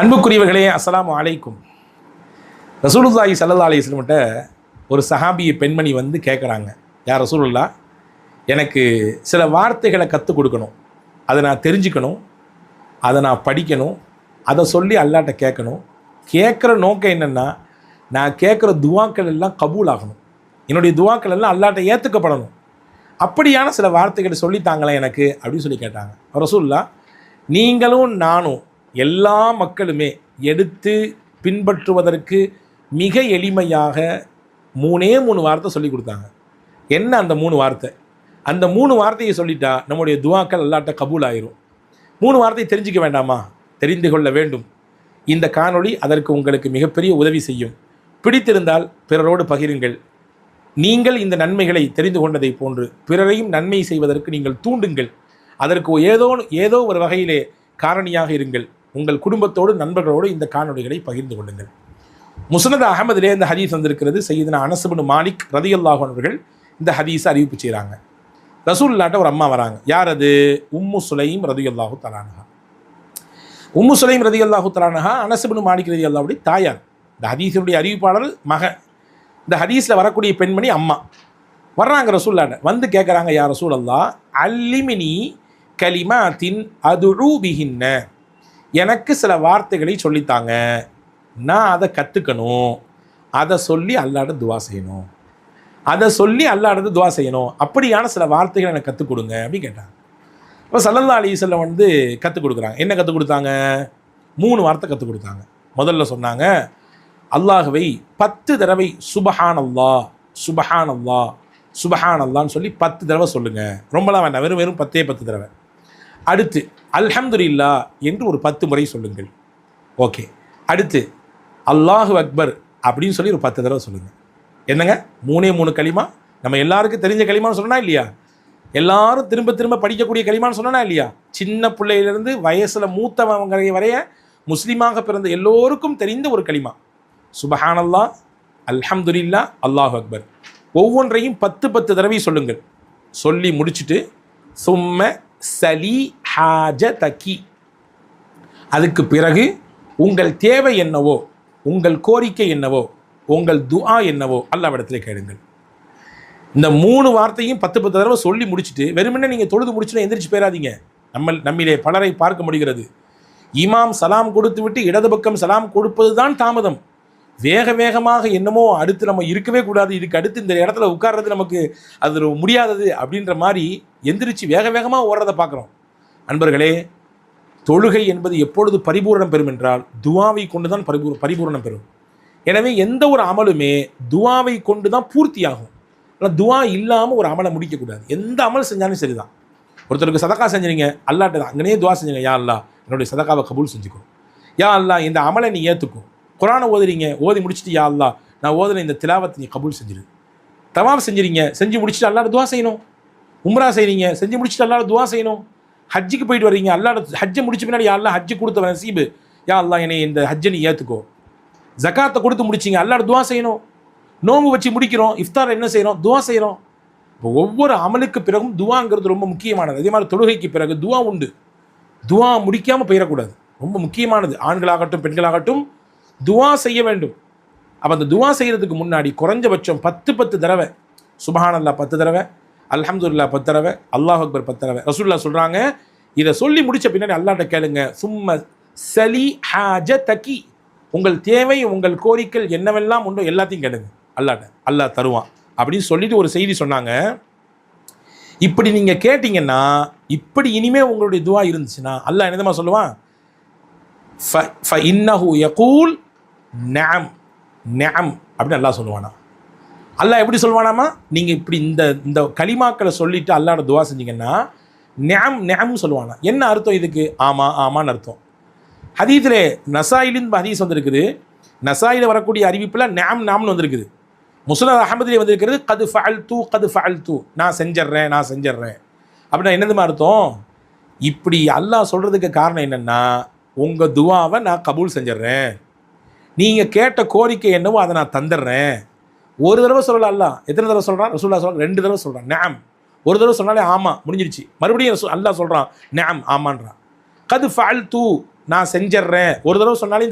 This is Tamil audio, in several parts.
அன்புக்குரியவர்களே, அஸ்ஸலாமு அலைக்கும். ரசூலுல்லாஹி ஸல்லல்லாஹு அலைஹி வஸல்லம் ஒரு சஹாபிய பெண்மணி வந்து கேட்குறாங்க, யார் ரசூலுல்லாஹ், எனக்கு சில வார்த்தைகளை கற்றுக் கொடுக்கணும், அதை நான் தெரிஞ்சுக்கணும், அதை நான் படிக்கணும், அதை சொல்லி அல்லாஹ்ட்ட கேட்கணும். கேட்குற நோக்கம் என்னென்னா, நான் கேட்குற துவாக்கள் எல்லாம் கபூல் ஆகணும், என்னுடைய துவாக்கள் எல்லாம் அல்லாஹ்ட்ட ஏற்றுக்கப்படணும். அப்படியான சில வார்த்தைகளை சொல்லித்தாங்களே எனக்கு அப்படின்னு சொல்லி கேட்டாங்க. ரசூலுல்லாஹ், நீங்களும் நானும் எல்லா மக்களுமே எடுத்து பின்பற்றுவதற்கு மிக எளிமையாக மூணே வார்த்தை சொல்லி கொடுத்தாங்க. என்ன அந்த 3 வார்த்தை? அந்த 3 வார்த்தையை சொல்லிட்டா நம்முடைய துவாக்கள் அல்லாஹ்ட்ட கபூல் ஆயிரும். 3 வார்த்தை தெரிஞ்சிக்க வேண்டாமா? தெரிந்து கொள்ள வேண்டும். இந்த காணொளி அதற்கு உங்களுக்கு மிகப்பெரிய உதவி செய்யும். பிடித்திருந்தால் பிறரோடு பகிருங்கள். நீங்கள் இந்த நன்மைகளை தெரிந்து கொண்டதை போன்று பிறரையும் நன்மை செய்வதற்கு நீங்கள் தூண்டுங்கள். அதற்கு ஏதோ ஒரு வகையிலே காரணியாக இருங்கள். உங்கள் குடும்பத்தோடு நண்பர்களோடு இந்த காணொளிகளை பகிர்ந்து கொள்ளுங்கள். முஸ்னத் அஹமதிலே இந்த ஹதீஸ் வந்திருக்கிறது. சையதுனா அனஸ் இப்னு மாலிக் ரலியல்லாஹு அன்ஹு அவர்கள் இந்த ஹதீஸை அறிவிப்பு செய்கிறாங்க. ரசூலுல்லாஹ்ட்ட ஒரு அம்மா வராங்க. யார் அது? உம்மு சுலைம் ரலியல்லாஹு தஆலா அன்ஹா. உம்மு சுலைம் ரலியல்லாஹு தஆலா அன்ஹா அனஸ் இப்னு மாலிக் ரலியல்லாஹு அன்ஹுடைய தாயார். இந்த ஹதீஸுடைய அறிவிப்பாளர் மகன். இந்த ஹதீஸில் வரக்கூடிய பெண்மணி அம்மா. வர்றாங்க ரசூலுல்லாஹ்ட்ட, வந்து கேட்குறாங்க, யா ரசூலல்லாஹ், அல்லிமினி கலிமாத்தின் அதுஉ பிஹின்ன, எனக்கு சில வார்த்தைகளை சொல்லித்தாங்க, நான் அதை கற்றுக்கணும், அதை சொல்லி அல்லாஹ்ட்ட துவா செய்யணும், அப்படியான சில வார்த்தைகளை எனக்கு கற்றுக் கொடுங்க அப்படின்னு கேட்டாங்க. இப்போ ஸல்லல்லாஹு அலைஹி வஸல்லம் வந்து கற்றுக் கொடுக்குறாங்க. என்ன கற்றுக் கொடுத்தாங்க? 3 வார்த்தை கற்றுக் கொடுத்தாங்க. முதல்ல சொன்னாங்க, அல்லாஹ்வை 10 தடவை சுபஹானல்லாஹ் சுபஹானல்லாஹ் சுபஹானல்லான்னு சொல்லி 10 தடவை சொல்லுங்கள். ரொம்பலாம் வேண்டாம், வெறும் 10 தடவை. அடுத்து அல்ஹம்துலில்லாஹ் என்று ஒரு 10 முறை சொல்லுங்கள். ஓகே. அடுத்து அல்லாஹு அக்பர் அப்படின்னு சொல்லி ஒரு 10 தடவை சொல்லுங்கள். என்னங்க, 3 களிமா, நம்ம எல்லாருக்கும் தெரிஞ்ச களிமான்னு சொன்னா இல்லையா? எல்லாரும் திரும்ப திரும்ப படிக்கக்கூடிய களிமான்னு சொன்னா இல்லையா? சின்ன பிள்ளையிலிருந்து வயசில் மூத்தவங்க வரைய முஸ்லீமாக பிறந்த எல்லோருக்கும் தெரிந்த ஒரு களிமா. சுபஹானல்லாஹ், அல்ஹம்துலில்லாஹ், அல்லாஹு அக்பர். ஒவ்வொன்றையும் 10 தடவை சொல்லுங்கள். சொல்லி முடிச்சுட்டு சும்ம சலி ஹாஜதகி, அதுக்கு பிறகு உங்கள் தேவை என்னவோ, உங்கள் கோரிக்கை என்னவோ, உங்கள் துஆ என்னவோ அல்லாஹ்விடத்தில் கேளுங்கள். இந்த 3 வார்த்தையும் 10 தடவை சொல்லி முடிச்சுட்டு வெறுமனே நீங்கள் தொழுது முடிச்சுட்டு எந்திரிச்சு போயிடாதீங்க. நம்மிலே பலரை பார்க்க முடிகிறது. இமாம் சலாம் கொடுத்து விட்டு இடது பக்கம் சலாம் கொடுப்பது தான் தாமதம். வேகமாக என்னமோ அடுத்து நம்ம இருக்கவே கூடாது, இதுக்கு அடுத்து இந்த இடத்துல உட்கார்றது நமக்கு அது முடியாதது அப்படின்ற மாதிரி எந்திரிச்சு வேகமாக ஓடுறதை பார்க்குறோம். அன்பர்களே, தொழுகை என்பது எப்பொழுது பரிபூரணம் பெறும் என்றால் துவாவை கொண்டு தான் பரிபூரணம் பெறும். எனவே எந்த ஒரு அமலுமே துவாவை கொண்டு தான் பூர்த்தியாகும். ஆனால் துவா இல்லாமல் ஒரு அமலை முடிக்கக்கூடாது. எந்த அமல் செஞ்சாலும் சரிதான். ஒருத்தருக்கு சதக்கா செஞ்சுறீங்க, அல்லாஹ்ட்ட அங்கனே துவா செஞ்சுங்க, யா அல்லாஹ் என்னுடைய சதக்காவை கபூல் செஞ்சுக்கோ, யா அல்லாஹ் இந்த அமலை நீ ஏற்றுக்கும். குரானை ஓதுறீங்க, ஓதி முடிச்சுட்டு யா அல்லாஹ் நான் ஓதுன இந்த திலாவத்தை நீ கபூல் செஞ்சிரு. தவாஃப் செஞ்சுறீங்க, செஞ்சு முடிச்சுட்டு அல்லாஹ்ட்ட துவா செய்யணும். உம்ரா செய்கிறீங்க, செஞ்சு முடிச்சுட்டு அல்லாஹ்ட்ட துவா செய்யணும். ஹஜ்ஜுக்கு போயிட்டு வர்றீங்க, அல்லாஹ்ட்ட ஹஜ்ஜை முடிச்ச பின்னாடி யா அல்லாஹ் ஹஜ்ஜு கொடுத்த நசீபு, யா அல்லாஹ் என்னை இந்த ஹஜ்ஜை நீ ஏற்றுக்கோ. ஜக்காத்தை கொடுத்து முடிச்சிங்க, அல்லாஹ்ட்ட துவா செய்யணும். நோம்பு வச்சு முடிக்கிறோம், இஃப்தார் என்ன செய்கிறோம்? துவா செய்கிறோம். இப்போ ஒவ்வொரு அமலுக்கு பிறகும் துவாங்கிறது ரொம்ப முக்கியமானது. அதே மாதிரி தொழுகைக்கு பிறகு துவா உண்டு. துவா முடிக்காமல் போயிடக்கூடாது, ரொம்ப முக்கியமானது. ஆண்களாகட்டும் பெண்களாகட்டும் துவா செய்ய வேண்டும். அப்போ அந்த துவா செய்கிறதுக்கு முன்னாடி குறைஞ்சபட்சம் 10 தடவை சுபஹானல்லாஹ் 10 தடவை, அல்ஹம்துலில்லாஹ் 10 தடவை, அல்லாஹ் அக்பர் 10 தடவை. ரசூலுல்லாஹ் சொல்கிறாங்க, இதை சொல்லி முடித்த பின்னாடி அல்லாஹ்ட்ட கேளுங்க, சும்ம சலி ஹாஜதகி, உங்கள் தேவை உங்கள் கோரிக்கை என்னவெல்லாம் உண்டோ எல்லாத்தையும் கேளுங்க அல்லாஹ்ட்ட, அல்லாஹ் தருவான் அப்படின்னு சொல்லிட்டு ஒரு செய்தி சொன்னாங்க. இப்படி நீங்கள் கேட்டிங்கன்னா, இப்படி இனிமேல் உங்களுடைய துவா இருந்துச்சுன்னா அல்லாஹ் என்னதமா சொல்லுவான்? ஃபஇன்னஹு யகூல் நஅம் நஅம் அப்படின்னு அல்லாஹ் சொல்லுவானா. அல்லாஹ் எப்படி சொல்லுவானாமா? நீங்கள் இப்படி இந்த கலிமாக்களை சொல்லிவிட்டு அல்லாஹ்ட்ட துவா செஞ்சீங்கன்னா நஅம் நஅம் சொல்லுவானா. என்ன அர்த்தம் இதுக்கு? ஆமான்னு அர்த்தம். ஹதீஸிலே நசாயிலின் ஹதீஸ் வந்திருக்குது. நசாயில் வரக்கூடிய அறிவிப்பில் நாம்னு வந்திருக்குது. முஸ்னத் அஹமதிலே வந்திருக்கிறது கது ஃபஅல்து, நான் செஞ்சிட்றேன் அப்படின்னா என்னதுமா அர்த்தம்? இப்படி அல்லாஹ் சொல்கிறதுக்கு காரணம் என்னென்னா, உங்கள் துவாவை நான் கபூல் செஞ்சிட்றேன், நீங்கள் கேட்ட கோரிக்கை என்னவோ அதை நான் தந்துடுறேன். ஒரு தடவை சொல்லல அல்லாஹ். எத்தனை தடவை சொல்கிறான்? ரசூலுல்லாஹ் சொல்கிறான் 2 தடவை சொல்கிறான் நஅம். ஒரு தடவை சொன்னாலே ஆமாம் முடிஞ்சிருச்சு. மறுபடியும் அல்லாஹ் சொல்கிறான் நஅம் ஆமான்றான். கது ஃபஅல்து நான் செஞ்சிட்றேன். ஒரு தடவை சொன்னாலும்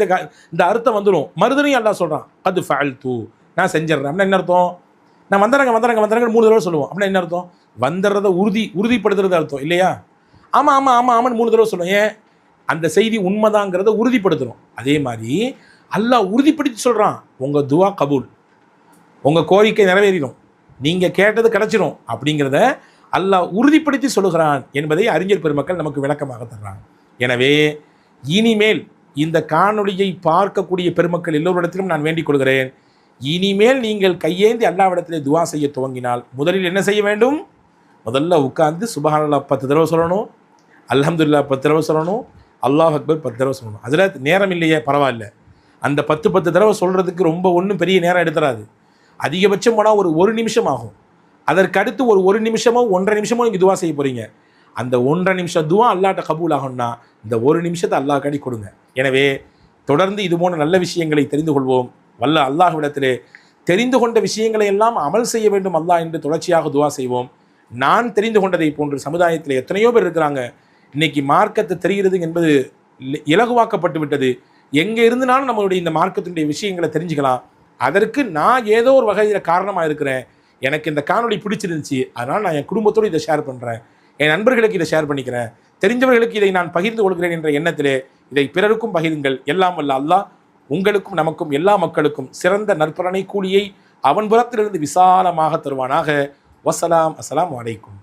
இந்த அர்த்தம் வந்துடும். மறுதனையும் அல்லாஹ் சொல்கிறான், அது ஃபஅல் தூ, நான் செஞ்சிட்றேன். அப்படின்னா என்ன அர்த்தம்? நான் வந்துடுறேங்க 3 தடவை சொல்லுவோம். அப்படின்னா என்ன அர்த்தம்? வந்துடுறத உறுதிப்படுத்துறது அர்த்தம் இல்லையா? ஆமான்னு 3 தடவை சொல்லுவோம். ஏன்? அந்த செய்தி உண்மைதாங்கிறத உறுதிப்படுத்துகிறோம். அதே மாதிரி அல்லாஹ் உறுதிப்படுத்தி சொல்கிறான், உங்கள் துவா கபூல், உங்கள் கோரிக்கை நிறைவேறிடும், நீங்கள் கேட்டது கிடச்சிடும் அப்படிங்கிறத அல்லாஹ் உறுதிப்படுத்தி சொல்லுகிறான் என்பதை அறிஞர் பெருமக்கள் நமக்கு விளக்கமாக தர்றாங்க. எனவே இனிமேல் இந்த காணொளியை பார்க்கக்கூடிய பெருமக்கள் எல்லோரிடத்திலும் நான் வேண்டிக் கொள்கிறேன், இனிமேல் நீங்கள் கையேந்தி அல்லாஹ்விடத்திலே துவா செய்ய துவங்கினால் முதலில் என்ன செய்ய வேண்டும்? முதல்ல உட்கார்ந்து சுப்ஹானல்லாஹ் 10 தடவை சொல்லணும், அல்ஹம்துலில்லாஹ் 10 தடவை சொல்லணும், அல்லாஹ் அக்பர் 10 தடவை சொல்லணும். அதில் நேரம் இல்லையே, பரவாயில்ல, அந்த 10 தடவை சொல்கிறதுக்கு ரொம்ப ஒன்றும் பெரிய நேரம் எடுத்துறாது. அதிகபட்சம் போனால் ஒரு நிமிஷம் ஆகும். அதற்கு அடுத்து ஒரு நிமிஷமோ 1.5 நிமிஷமோ நீங்கள் துவா செய்ய போகிறீங்க. அந்த 1.5 நிமிஷம் துவா அல்லாஹ்ட்ட கபூல் ஆகும்னா இந்த 1 நிமிஷத்தை அல்லாஹ் காடி கொடுங்க. எனவே தொடர்ந்து இது போன்ற நல்ல விஷயங்களை தெரிந்து கொள்வோம். வல்ல அல்லாஹ்விடத்திலே தெரிந்து கொண்ட விஷயங்களை எல்லாம் அமல் செய்ய வேண்டும் அல்லாஹ் என்று தொடர்ச்சியாக துவா செய்வோம். நான் தெரிந்து கொண்டதை போன்று சமுதாயத்தில் எத்தனையோ பேர் இருக்கிறாங்க. இன்னைக்கு மார்க்கத்தை தெரிகிறது என்பது இலகுவாக்கப்பட்டு விட்டது. எங்கே இருந்துனாலும் நம்மளுடைய இந்த மார்க்கத்தினுடைய விஷயங்களை தெரிஞ்சுக்கலாம். அதற்கு நான் ஏதோ ஒரு வகையில் காரணமாக இருக்கிறேன். எனக்கு இந்த காணொளி பிடிச்சிருந்துச்சு, அதனால் நான் என் குடும்பத்தோடு இதை ஷேர் பண்ணுறேன், என் நண்பர்களுக்கு இதை ஷேர் பண்ணிக்கிறேன், தெரிஞ்சவர்களுக்கு இதை நான் பகிர்ந்து கொள்கிறேன் என்ற எண்ணத்திலே இதை பிறருக்கும் பகிருங்கள். எல்லாம் வல்ல அல்லாஹ் உங்களுக்கும் நமக்கும் எல்லா மக்களுக்கும் சிறந்த நற்பலனை கூலியை அவன் புறத்திலிருந்து விசாலமாக தருவானாக. வசலாம். அஸ்ஸலாமு அலைக்கும்.